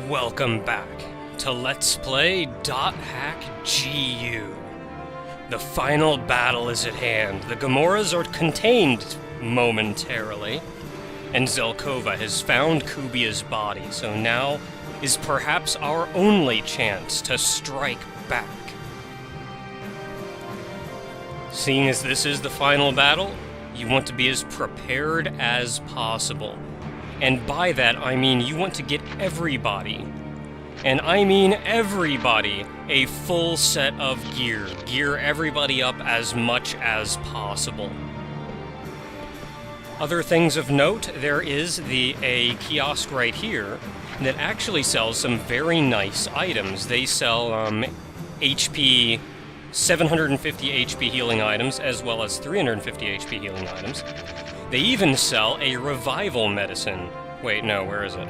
Welcome back to Let's Play .hack GU. The final battle is at hand. The Gamoras are contained momentarily, and Zelkova has found Kubia's body, so now is perhaps our only chance to strike back. Seeing as this is the final battle, you want to be as prepared as possible. And by that, I mean you want to get everybody, and I mean everybody, a full set of gear. Gear everybody up as much as possible. Other things of note, there is a kiosk right here that actually sells some very nice items. They sell HP, 750 HP healing items, as well as 350 HP healing items. They even sell a revival medicine. Wait, no, where is it?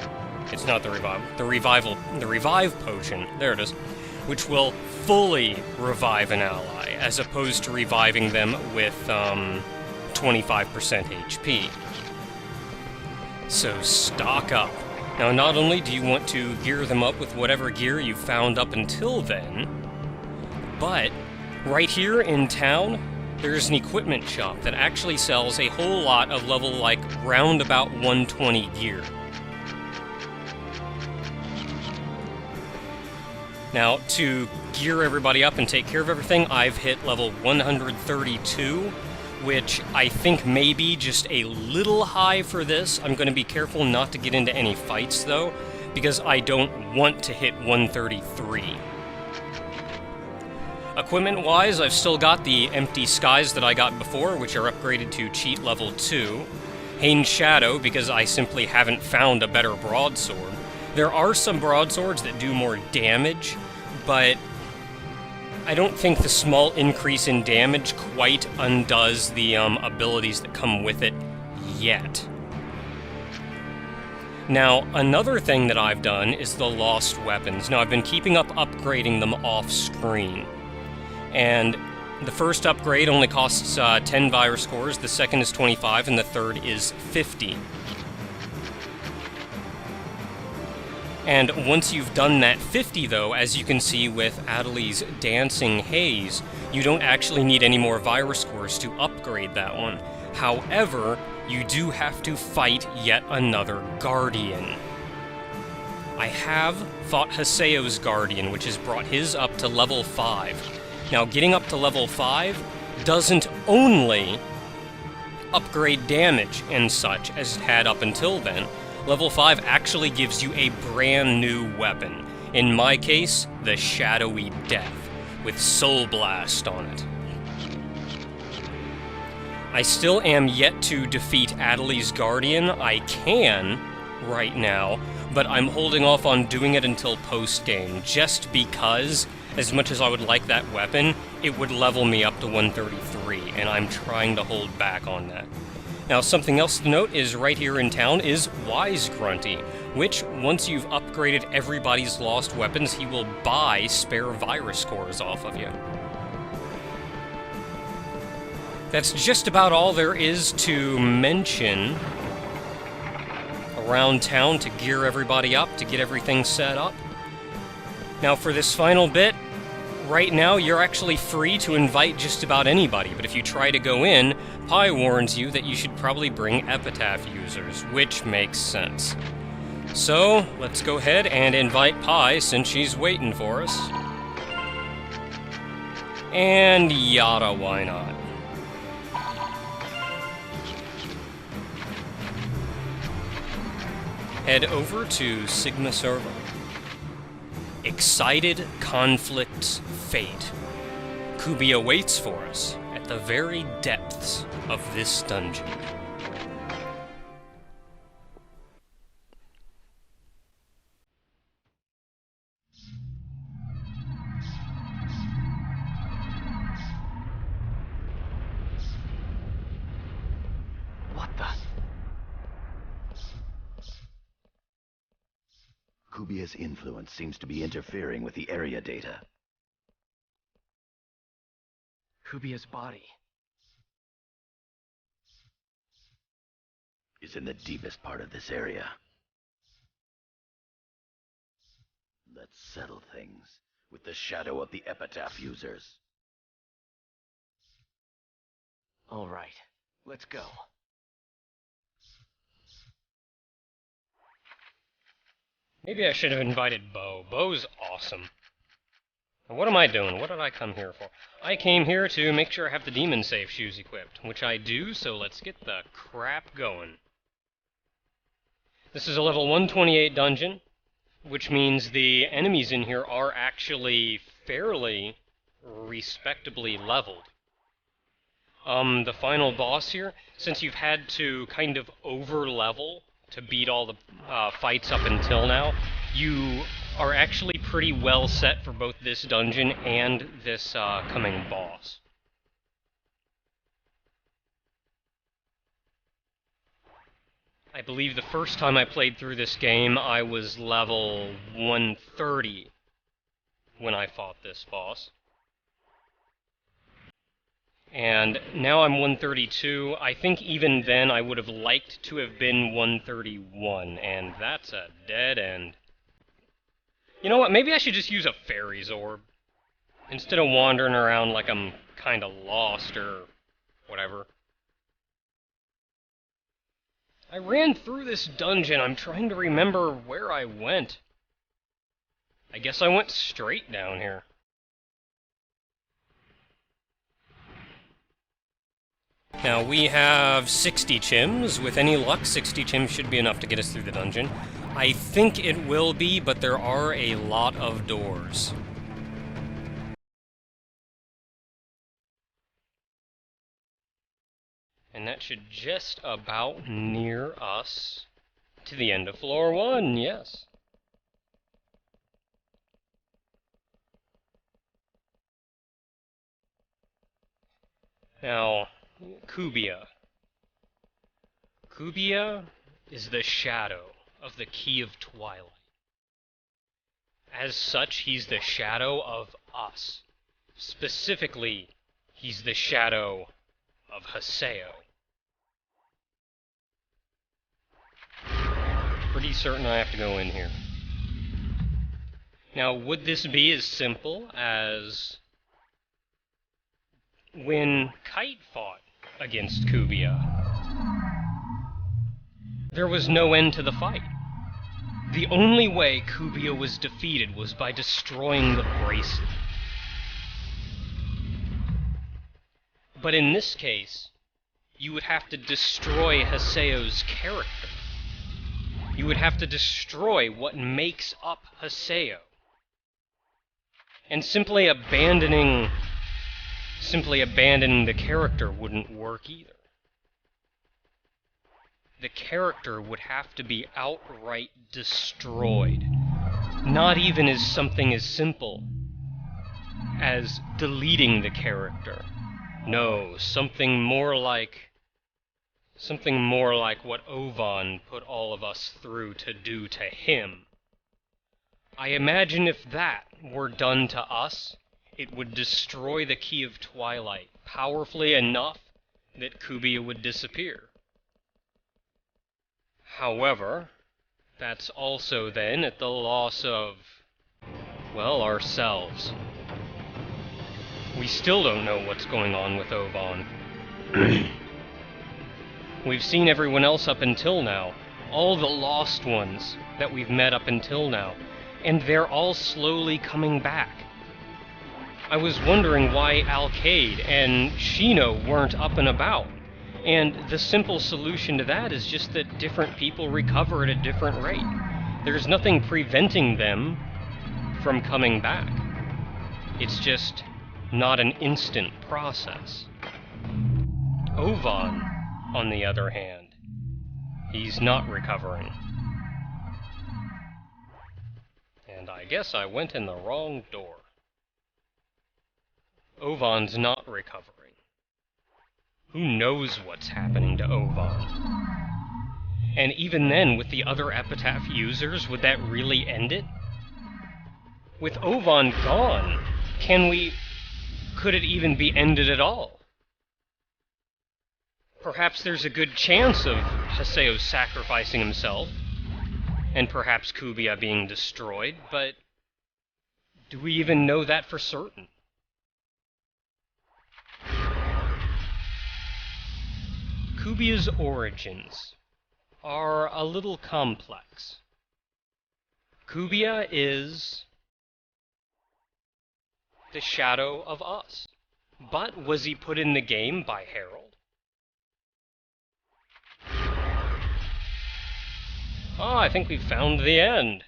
It's not the revival. The revive potion. There it is. Which will fully revive an ally, as opposed to reviving them with 25% HP. So stock up. Now, not only do you want to gear them up with whatever gear you found up until then, but right here in town, there's an equipment shop that actually sells a whole lot of level, like, roundabout 120 gear. Now, to gear everybody up and take care of everything, I've hit level 132, which I think may be just a little high for this. I'm going to be careful not to get into any fights, though, because I don't want to hit 133. Equipment-wise, I've still got the empty skies that I got before, which are upgraded to cheat level 2. Hane's Shadow, because I simply haven't found a better broadsword. There are some broadswords that do more damage, but I don't think the small increase in damage quite undoes the abilities that come with it yet. Now, another thing that I've done is the lost weapons. Now, I've been keeping up upgrading them off-screen. And the first upgrade only costs 10 virus cores, the second is 25, and the third is 50. And once you've done that 50, though, as you can see with Adeli's Dancing Haze, you don't actually need any more virus cores to upgrade that one. However, you do have to fight yet another Guardian. I have fought Haseo's Guardian, which has brought his up to level 5. Now, getting up to level 5 doesn't only upgrade damage and such as it had up until then. Level 5 actually gives you a brand new weapon. In my case, the Shadowy Death, with Soul Blast on it. I still am yet to defeat Adeli's Guardian. I can right now, but I'm holding off on doing it until post-game, just because, as much as I would like that weapon, it would level me up to 133, and I'm trying to hold back on that. Now, something else to note is right here in town is Wise Grunty, which, once you've upgraded everybody's lost weapons, he will buy spare virus cores off of you. That's just about all there is to mention around town to gear everybody up, to get everything set up. Now, for this final bit, right now you're actually free to invite just about anybody, but if you try to go in, Pi warns you that you should probably bring Epitaph users, which makes sense. So, let's go ahead and invite Pi since she's waiting for us. And yada, why not? Head over to Sigma server. Excited Conflict's fate. Kubia waits for us at the very depths of this dungeon. What the? Kubia's influence seems to be interfering with the area data. Kubia's body. Is in the deepest part of this area. Let's settle things with the shadow of the epitaph users. All right, let's go. Maybe I should have invited Bo. Bo's awesome. And what am I doing? What did I come here for? I came here to make sure I have the demon safe shoes equipped, which I do, so let's get the crap going. This is a level 128 dungeon, which means the enemies in here are actually fairly respectably leveled. The final boss here, since you've had to kind of over-level to beat all the fights up until now, you are actually pretty well set for both this dungeon and this coming boss. I believe the first time I played through this game, I was level 130 when I fought this boss. And now I'm 132. I think even then I would have liked to have been 131, and that's a dead end. You know what, maybe I should just use a fairy's orb, instead of wandering around like I'm kinda lost or whatever. I ran through this dungeon, I'm trying to remember where I went. I guess I went straight down here. Now, we have 60 chims. With any luck, 60 chims should be enough to get us through the dungeon. I think it will be, but there are a lot of doors. And that should just about near us to the end of floor 1, yes. Now, Kubia. Kubia is the shadow of the Key of Twilight. As such, he's the shadow of us. Specifically, he's the shadow of Haseo. Pretty certain I have to go in here. Now, would this be as simple as when Kite fought against Kubia? There was no end to the fight. The only way Kubia was defeated was by destroying the bracelet. But in this case, you would have to destroy Haseo's character. You would have to destroy what makes up Haseo. And simply abandoning the character wouldn't work either. The character would have to be outright destroyed. Not even as something as simple as deleting the character. No, something more like what Ovan put all of us through to do to him. I imagine if that were done to us, it would destroy the Key of Twilight powerfully enough that Kubia would disappear. However, that's also then at the loss of, well, ourselves. We still don't know what's going on with Ovan. We've seen everyone else up until now, all the lost ones that we've met up until now, and they're all slowly coming back. I was wondering why Alcade and Shino weren't up and about, and the simple solution to that is just that different people recover at a different rate. There's nothing preventing them from coming back. It's just not an instant process. Ovan, on the other hand, he's not recovering. And I guess I went in the wrong door. Ovan's not recovering. Who knows what's happening to Ovan? And even then, with the other Epitaph users, would that really end it? With Ovan gone, could it even be ended at all? Perhaps there's a good chance of Haseo sacrificing himself, and perhaps Kubia being destroyed, but Do we even know that for certain? Kubia's origins are a little complex. Kubia is the shadow of us. But was he put in the game by Harold? Oh, I think we found the end.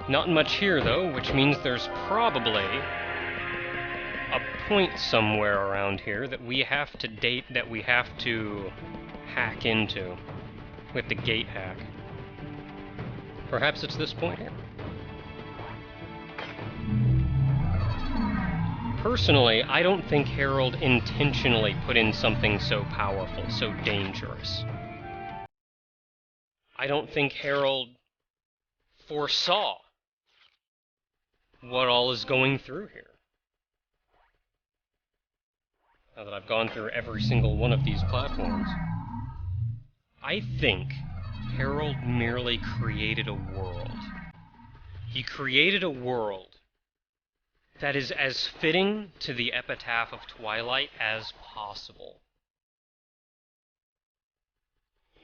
Not much here, though, which means there's probably a point somewhere around here that we have to hack into with the gate hack. Perhaps it's this point here. Personally, I don't think Harold intentionally put in something so powerful, so dangerous. I don't think Harold foresaw what all is going through here. Now that I've gone through every single one of these platforms, I think Harold merely created a world. He created a world that is as fitting to the epitaph of Twilight as possible.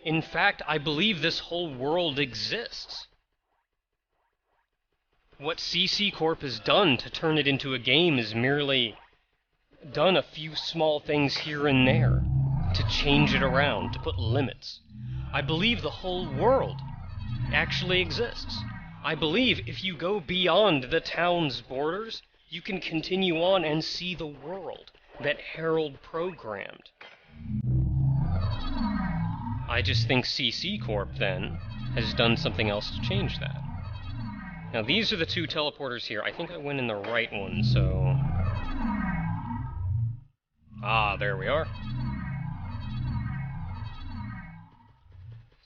In fact, I believe this whole world exists. What CC Corp has done to turn it into a game is merely done a few small things here and there to change it around, to put limits. I believe the whole world actually exists. I believe if you go beyond the town's borders, you can continue on and see the world that Harold programmed. I just think CC Corp, then, has done something else to change that. Now, these are the two teleporters here. I think I went in the right one, so... Ah, there we are.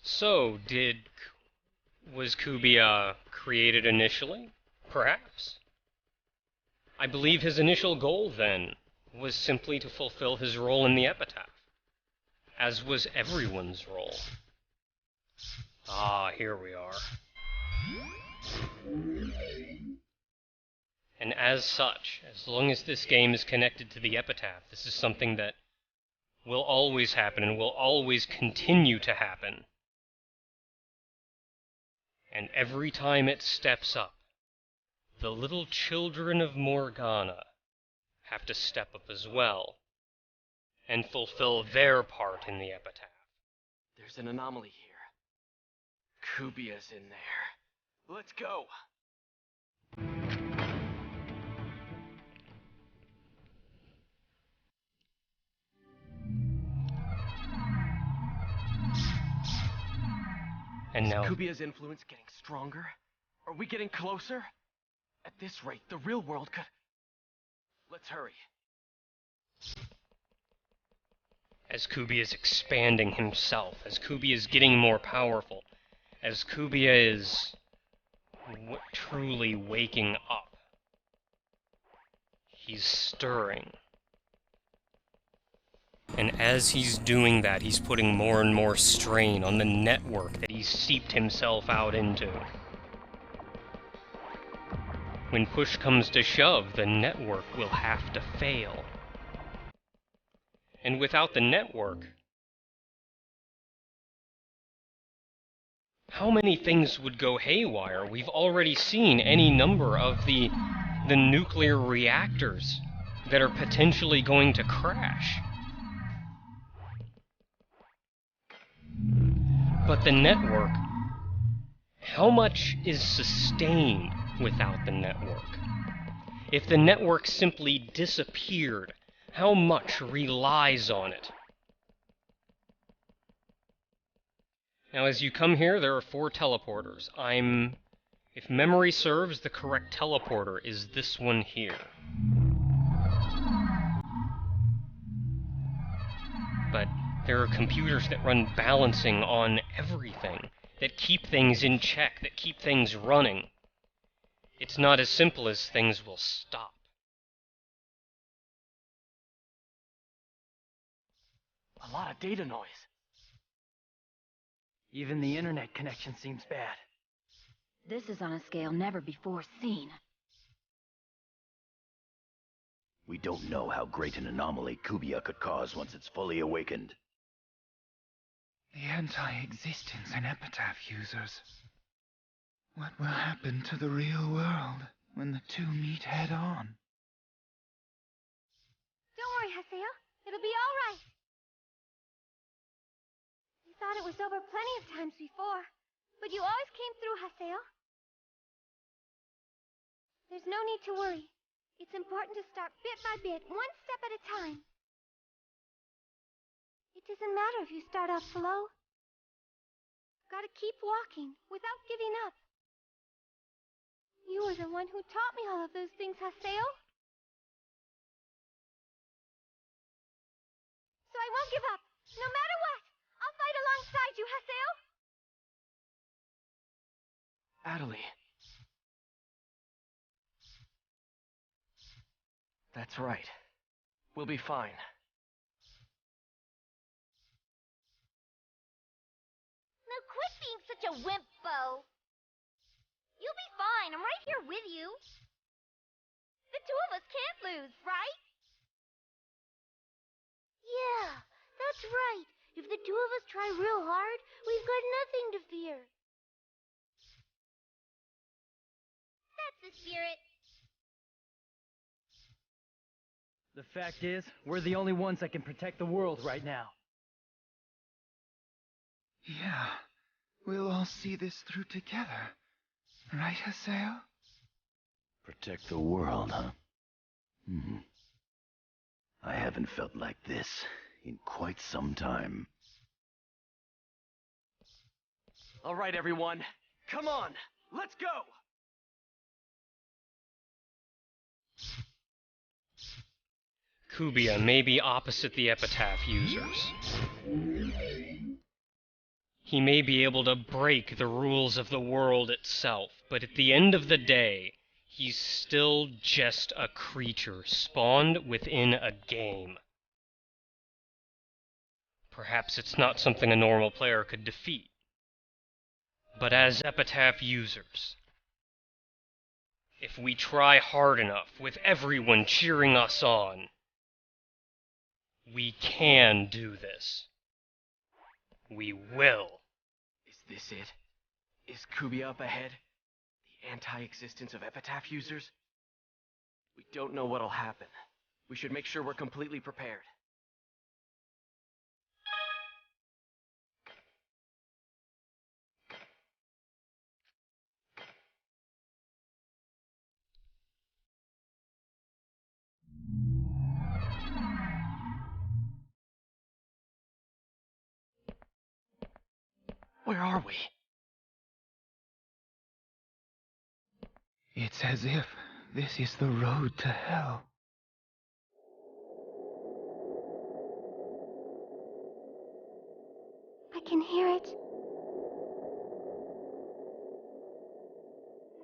So, was Kubia created initially? Perhaps. I believe his initial goal, then, was simply to fulfill his role in the epitaph, as was everyone's role. Ah, here we are. And as such, as long as this game is connected to the epitaph, this is something that will always happen and will always continue to happen. And every time it steps up, the little children of Morgana have to step up as well and fulfill their part in the epitaph. There's an anomaly here. Kubia's in there. Let's go. And now, Is Kubia's influence getting stronger? Are we getting closer? At this rate, the real world could... Let's hurry. as Kubia is expanding himself, as Kubia is getting more powerful, as Kubia is truly waking up, he's stirring. And as he's doing that, he's putting more and more strain on the network that he's seeped himself out into. When push comes to shove, the network will have to fail. And without the network, how many things would go haywire? We've already seen any number of the nuclear reactors that are potentially going to crash. But the network, how much is sustained without the network? If the network simply disappeared, how much relies on it? Now, as you come here, there are 4 teleporters. If memory serves, the correct teleporter is this one here. But there are computers that run balancing on everything, that keep things in check, that keep things running. It's not as simple as things will stop. A lot of data noise. Even the internet connection seems bad. This is on a scale never before seen. We don't know how great an anomaly Kubia could cause once it's fully awakened. The anti-existence and epitaph users. What will happen to the real world when the two meet head-on? Don't worry, Haseo. It'll be all right. You thought it was over plenty of times before, but you always came through, Haseo. There's no need to worry. It's important to start bit by bit, one step at a time. It doesn't matter if you start off slow. Gotta keep walking, without giving up. You were the one who taught me all of those things, Haseo. So I won't give up, no matter what. I'll fight alongside you, Haseo. Adelie. That's right. We'll be fine. Now quit being such a wimp, Bo. You'll be fine. I'm right here with you. The two of us can't lose, right? Yeah, that's right. If the two of us try real hard, we've got nothing to fear. That's the spirit. The fact is, we're the only ones that can protect the world right now. Yeah, we'll all see this through together. Right, Haseo? Protect the world, huh? I haven't felt like this in quite some time. All right, everyone. Come on. Let's go. Kubia may be opposite the epitaph users. He may be able to break the rules of the world itself, but at the end of the day, he's still just a creature spawned within a game. Perhaps it's not something a normal player could defeat. But as epitaph users, if we try hard enough, with everyone cheering us on, we can do this. We will. Is this it? Is Kubia up ahead? The anti-existence of epitaph users? We don't know what'll happen. We should make sure we're completely prepared. Where are we? It's as if this is the road to hell. I can hear it.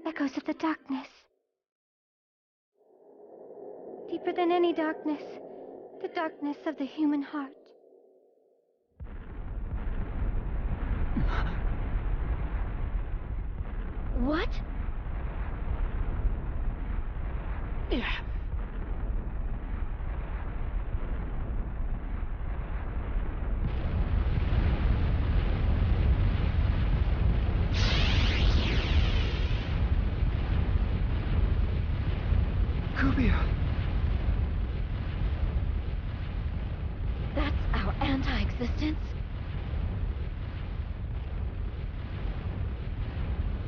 Echoes of the darkness. Deeper than any darkness, the darkness of the human heart. What? Yeah. Kubia! That's our anti-existence?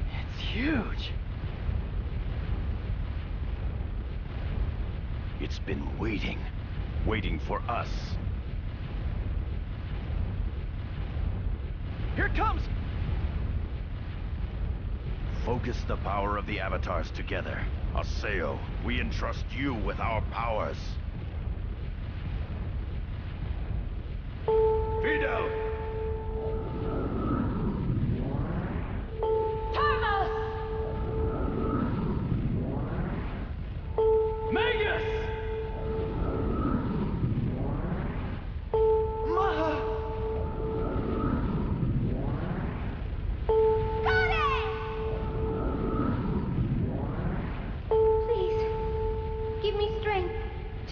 It's huge. It's been waiting for us. Here it comes! Focus the power of the avatars together. Haseo, we entrust you with our powers. Fidel! Magus! Maha!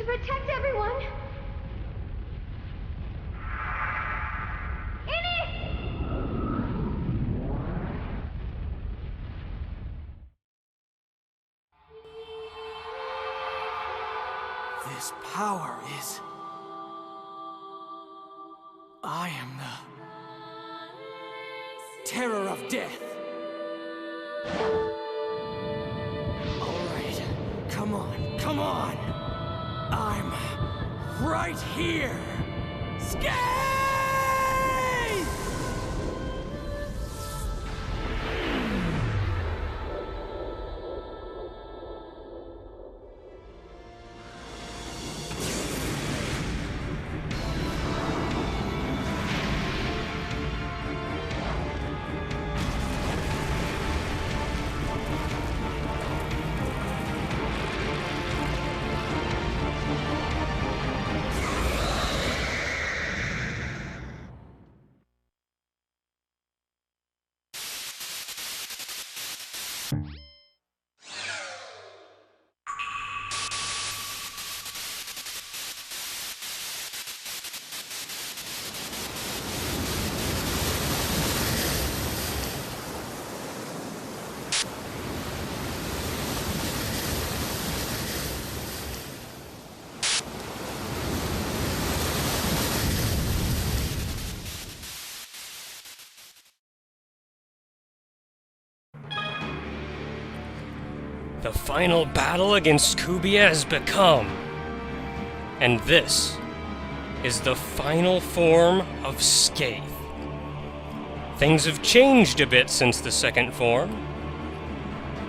To protect everyone. This power is... I am the... terror of death. Alright, come on, come on! I'm right here! Skate! The final battle against Kubia has become. And this is the final form of Scathe. Things have changed a bit since the second form.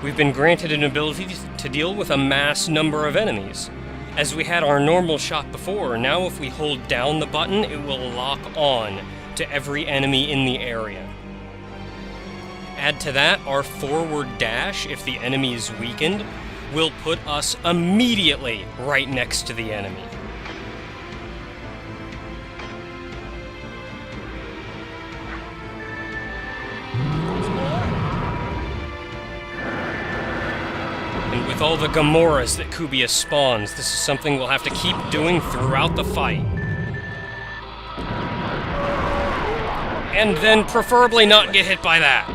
We've been granted an ability to deal with a mass number of enemies. As we had our normal shot before, now if we hold down the button, it will lock on to every enemy in the area. Add to that, our forward dash, if the enemy is weakened, will put us immediately right next to the enemy. And with all the Gamoras that Kubia spawns, this is something we'll have to keep doing throughout the fight. And then preferably not get hit by that.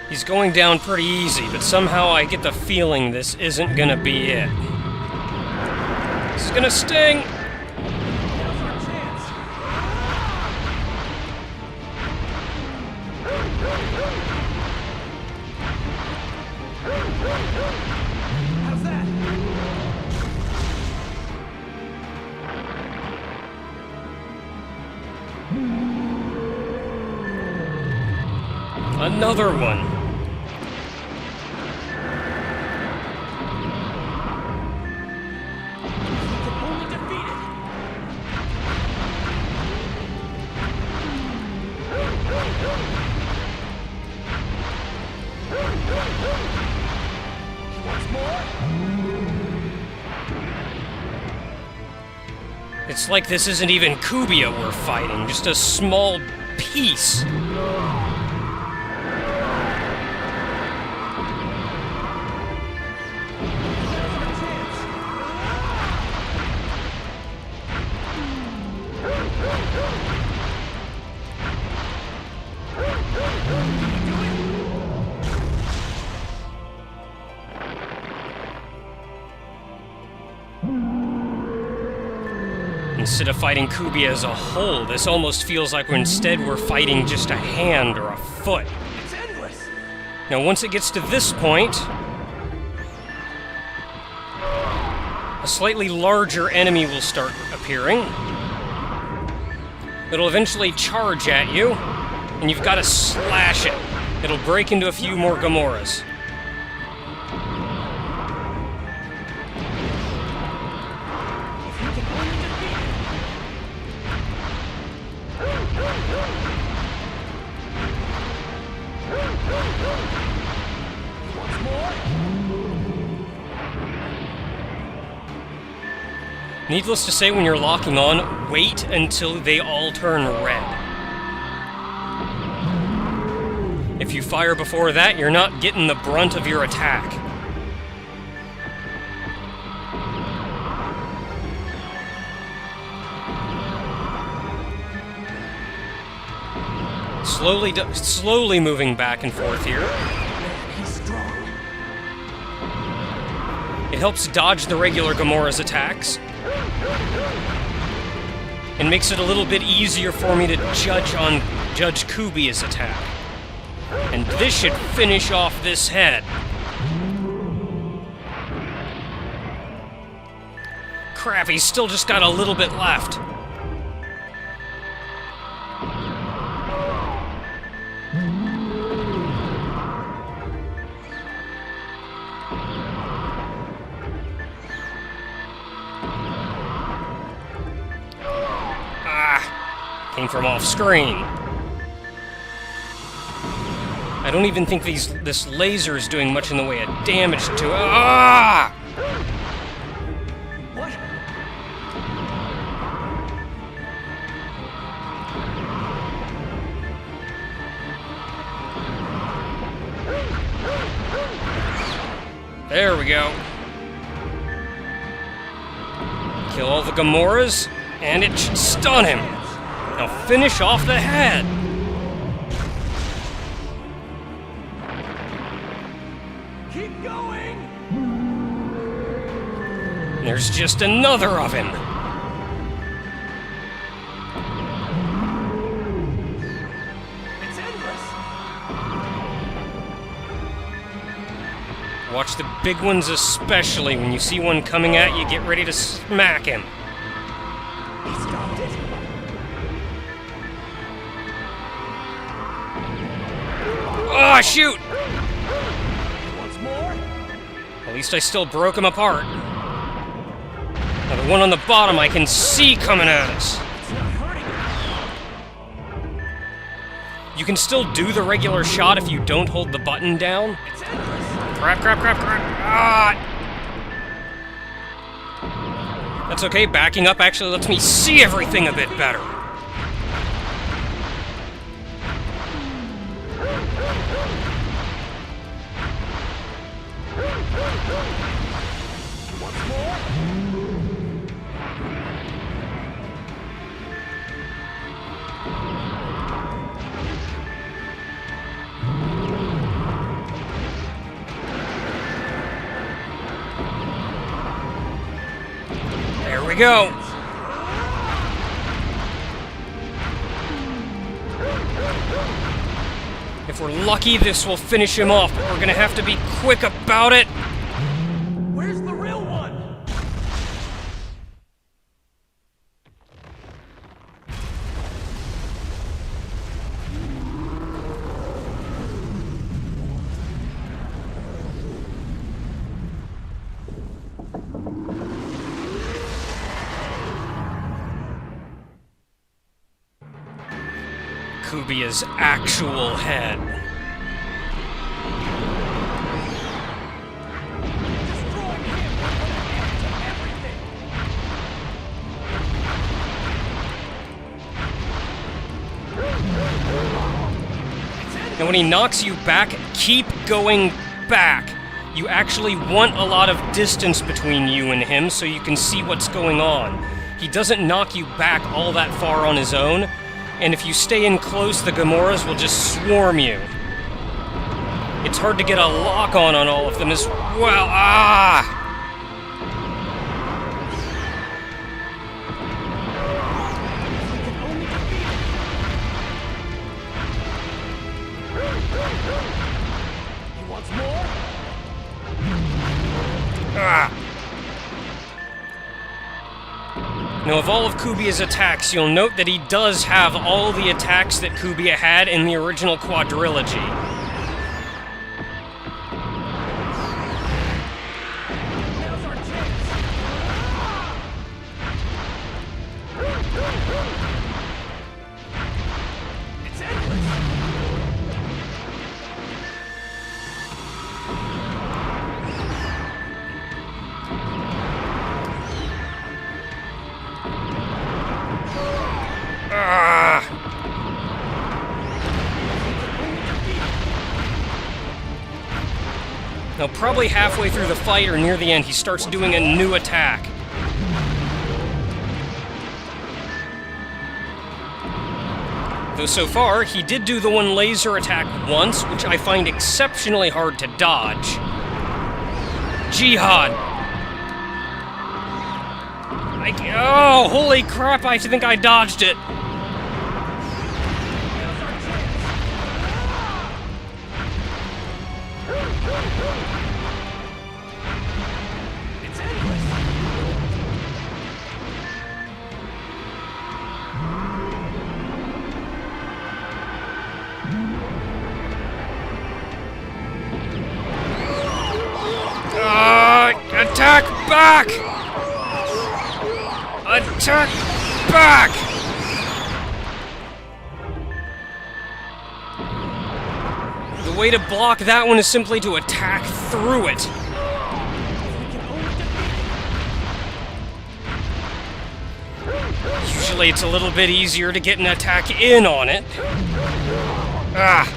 He's going down pretty easy, but somehow I get the feeling this isn't gonna be it. This is gonna sting! How's that? Another one! It's like this isn't even Kubia we're fighting, just a small piece. Instead of fighting Kubia as a whole, this almost feels like we're fighting just a hand or a foot. It's endless! Now, once it gets to this point, a slightly larger enemy will start appearing. It'll eventually charge at you, and you've got to slash it. It'll break into a few more Gamoras. Once more! Needless to say, when you're locking on, wait until they all turn red. If you fire before that, you're not getting the brunt of your attack. Slowly moving back and forth here. It helps dodge the regular Gamora's attacks. And makes it a little bit easier for me to judge Kubia's attack. And this should finish off this head. Crap, he's still just got a little bit left. Came from off screen. I don't even think this laser is doing much in the way of damage to it. Ah! What? There we go. Kill all the Gamoras, and it should stun him. Now finish off the head. Keep going! There's just another of him. It's endless! Watch the big ones especially. When you see one coming at you, get ready to smack him. He stopped it! Ah, shoot! Once more? At least I still broke him apart. Now the one on the bottom I can see coming at us. It's not hurting him. You can still do the regular shot if you don't hold the button down. It's endless! Crap. Ah! That's okay, backing up actually lets me see everything a bit better. Once more? There we go. If we're lucky, this will finish him off, but we're gonna have to be quick about it. Where's the real one? Kubia's actual head. Destroying him would put an end to everything! And when he knocks you back, keep going back. You actually want a lot of distance between you and him so you can see what's going on. He doesn't knock you back all that far on his own, and if you stay in close, the Gamoras will just swarm you. It's hard to get a lock on all of them as well. Ah! He wants more? Ah! Now, of all of Kubia's attacks, you'll note that he does have all the attacks that Kubia had in the original quadrilogy. Now's our chance! It's endless! Now, probably halfway through the fight or near the end, he starts doing a new attack. Though so far, he did do the one laser attack once, which I find exceptionally hard to dodge. Jihad! Oh, holy crap, I think I dodged it. Attack back! Attack back! The way to block that one is simply to attack through it. Usually it's a little bit easier to get an attack in on it. Ah!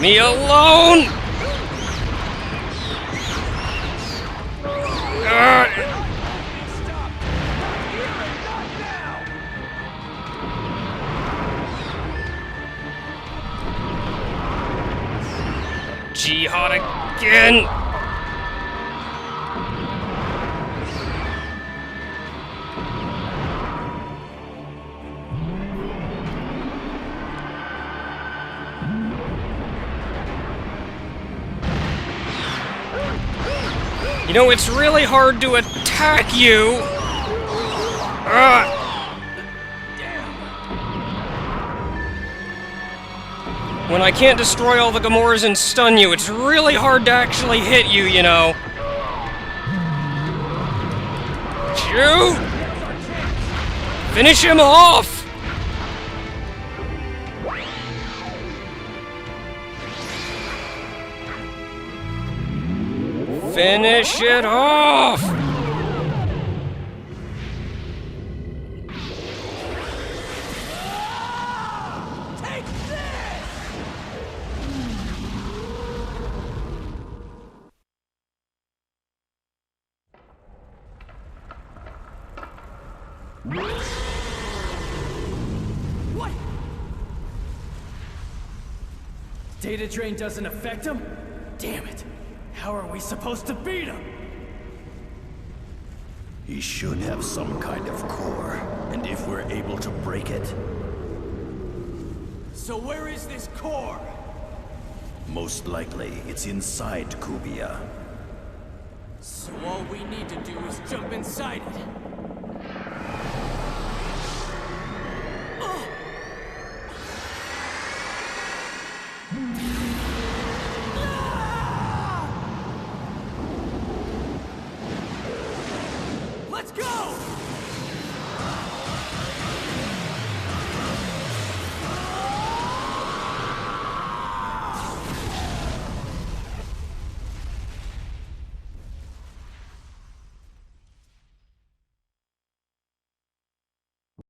Me alone! Jihad again! You know, it's really hard to attack you! When I can't destroy all the Gamoras and stun you, it's really hard to actually hit you, you know. Shoot! Finish him off! Finish it off! Take this! What? Data drain doesn't affect him? Damn it! How are we supposed to beat him? He should have some kind of core, and if we're able to break it... So where is this core? Most likely, it's inside Kubia. So all we need to do is jump inside it.